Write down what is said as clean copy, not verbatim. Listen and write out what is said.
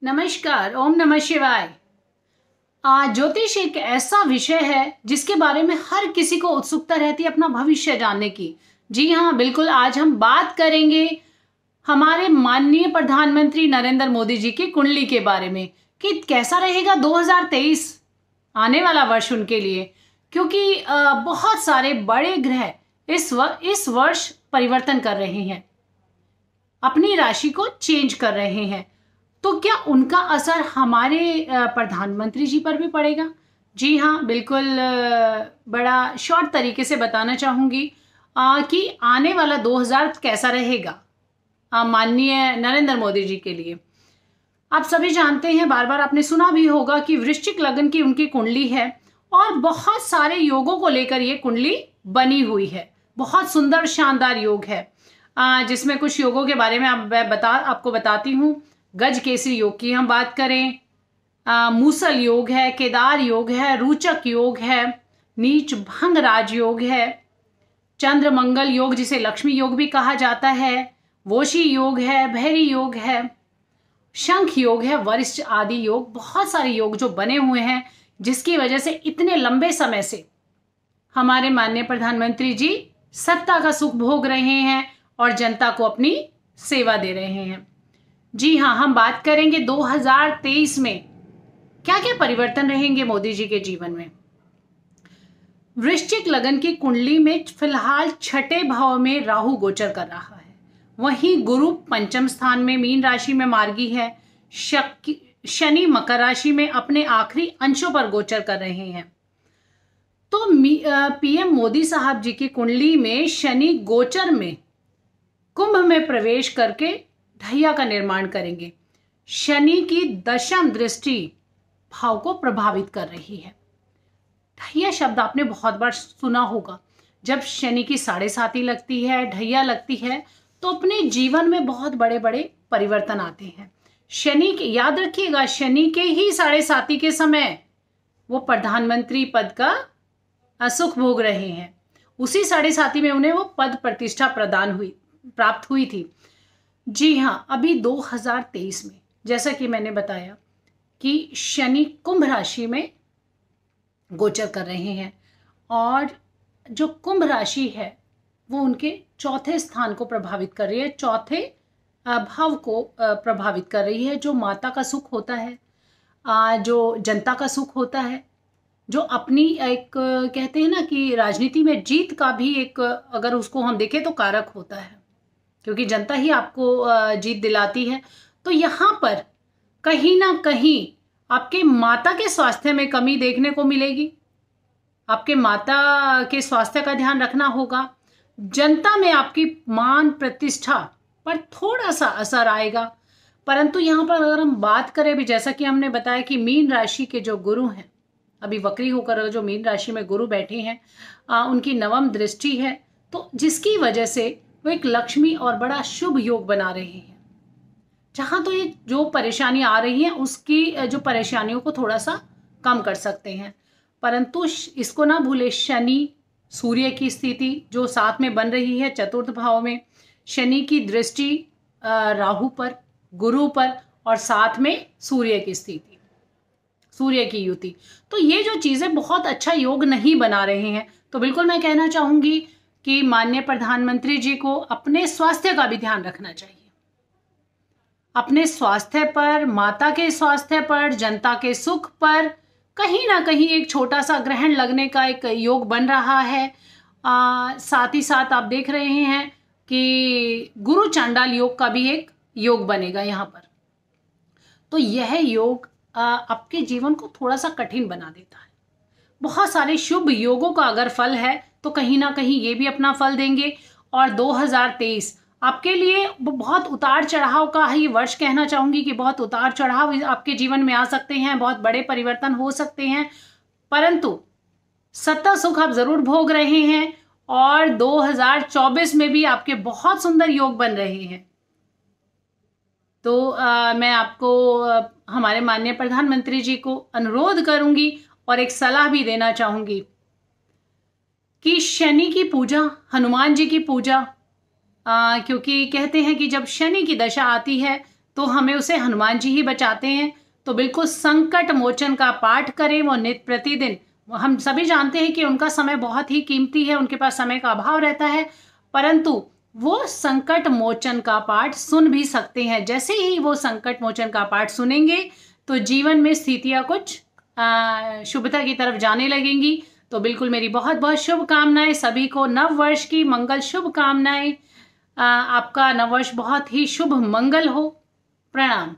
नमस्कार। ओम नमः शिवाय। ज्योतिष एक ऐसा विषय है जिसके बारे में हर किसी को उत्सुकता रहती है अपना भविष्य जानने की। जी हाँ, बिल्कुल। आज हम बात करेंगे हमारे माननीय प्रधानमंत्री नरेंद्र मोदी जी की कुंडली के बारे में कि कैसा रहेगा 2023 आने वाला वर्ष उनके लिए, क्योंकि बहुत सारे बड़े ग्रह इस वर्ष परिवर्तन कर रहे हैं, अपनी राशि को चेंज कर रहे हैं। तो क्या उनका असर हमारे प्रधानमंत्री जी पर भी पड़ेगा? जी हाँ, बिल्कुल। बड़ा शॉर्ट तरीके से बताना चाहूँगी कि आने वाला 2000 कैसा रहेगा माननीय नरेंद्र मोदी जी के लिए। आप सभी जानते हैं, बार बार आपने सुना भी होगा कि वृश्चिक लग्न की उनकी कुंडली है और बहुत सारे योगों को लेकर ये कुंडली बनी हुई है। बहुत सुंदर शानदार योग है, जिसमें कुछ योगों के बारे में आपको बताती हूँ। गज केसरी योग की हम बात करें, मूसल योग है, केदार योग है, रूचक योग है, नीच भंग राजयोग है, चंद्र मंगल योग जिसे लक्ष्मी योग भी कहा जाता है, वोशी योग है, भैरी योग है, शंख योग है, वरिष्ठ आदि योग। बहुत सारे योग जो बने हुए हैं, जिसकी वजह से इतने लंबे समय से हमारे माननीय प्रधानमंत्री जी सत्ता का सुख भोग रहे हैं और जनता को अपनी सेवा दे रहे हैं। जी हाँ, हम बात करेंगे 2023 में क्या क्या परिवर्तन रहेंगे मोदी जी के जीवन में। वृश्चिक लगन की कुंडली में फिलहाल छठे भाव में राहु गोचर कर रहा है, वहीं गुरु पंचम स्थान में मीन राशि में मार्गी है, शनि मकर राशि में अपने आखिरी अंशों पर गोचर कर रहे हैं। तो पीएम मोदी साहब जी की कुंडली में शनि गोचर में कुंभ में प्रवेश करके ढैया का निर्माण करेंगे। शनि की दशम दृष्टि भाव को प्रभावित कर रही है। ढैया शब्द आपने बहुत बार सुना होगा। जब शनि की 7.5 लगती है, ढैया लगती है, तो अपने जीवन में बहुत बड़े बड़े परिवर्तन आते हैं। शनि के, याद रखिएगा, शनि के ही 7.5 के समय वो प्रधानमंत्री पद का सुख भोग रहे हैं। उसी 7.5 में उन्हें वो पद प्रतिष्ठा प्राप्त हुई थी। जी हाँ, अभी 2023 में जैसा कि मैंने बताया कि शनि कुंभ राशि में गोचर कर रहे हैं और जो कुंभ राशि है वो उनके चौथे स्थान को प्रभावित कर रही है, चौथे भाव को प्रभावित कर रही है। जो माता का सुख होता है, जो जनता का सुख होता है, जो अपनी एक कहते हैं ना कि राजनीति में जीत का भी एक, अगर उसको हम देखें तो कारक होता है, क्योंकि जनता ही आपको जीत दिलाती है। तो यहाँ पर कहीं ना कहीं आपके माता के स्वास्थ्य में कमी देखने को मिलेगी। आपके माता के स्वास्थ्य का ध्यान रखना होगा। जनता में आपकी मान प्रतिष्ठा पर थोड़ा सा असर आएगा। परंतु यहाँ पर अगर हम बात करें भी, जैसा कि हमने बताया कि मीन राशि के जो गुरु हैं, अभी वक्री होकर जो मीन राशि में गुरु बैठे हैं, उनकी नवम दृष्टि है, तो जिसकी वजह से वो एक लक्ष्मी और बड़ा शुभ योग बना रहे हैं। जहां तो ये जो परेशानी आ रही है, उसकी जो परेशानियों को थोड़ा सा कम कर सकते हैं। परंतु इसको ना भूले, शनि सूर्य की स्थिति जो साथ में बन रही है चतुर्थ भाव में, शनि की दृष्टि राहु पर, गुरु पर, और साथ में सूर्य की स्थिति, सूर्य की युति, तो ये जो चीजें बहुत अच्छा योग नहीं बना रहे हैं। तो बिल्कुल मैं कहना चाहूंगी कि माननीय प्रधानमंत्री जी को अपने स्वास्थ्य का भी ध्यान रखना चाहिए। अपने स्वास्थ्य पर, माता के स्वास्थ्य पर, जनता के सुख पर कहीं ना कहीं एक छोटा सा ग्रहण लगने का एक योग बन रहा है। साथ ही साथ आप देख रहे हैं कि गुरु चांडाल योग का भी एक योग बनेगा यहाँ पर। तो यह योग आपके जीवन को थोड़ा सा कठिन बना देता है। बहुत सारे शुभ योगों का अगर फल है तो कहीं ना कहीं ये भी अपना फल देंगे। और 2023 आपके लिए बहुत उतार चढ़ाव का ही वर्ष कहना चाहूंगी कि बहुत उतार चढ़ाव आपके जीवन में आ सकते हैं, बहुत बड़े परिवर्तन हो सकते हैं, परंतु सत्ता सुख आप जरूर भोग रहे हैं। और 2024 में भी आपके बहुत सुंदर योग बन रहे हैं। तो मैं आपको हमारे माननीय प्रधानमंत्री जी को अनुरोध करूंगी और एक सलाह भी देना चाहूंगी कि शनि की पूजा, हनुमान जी की पूजा, क्योंकि कहते हैं कि जब शनि की दशा आती है तो हमें उसे हनुमान जी ही बचाते हैं। तो बिल्कुल संकट मोचन का पाठ करें। वो नित्य प्रतिदिन, हम सभी जानते हैं कि उनका समय बहुत ही कीमती है, उनके पास समय का अभाव रहता है, परंतु वो संकट मोचन का पाठ सुन भी सकते हैं। जैसे ही वो संकट मोचन का पाठ सुनेंगे तो जीवन में स्थितियां कुछ शुभता की तरफ जाने लगेंगी। तो बिल्कुल मेरी बहुत बहुत शुभकामनाएं सभी को, नव वर्ष की मंगल शुभकामनाएं। आपका नव वर्ष बहुत ही शुभ मंगल हो। प्रणाम।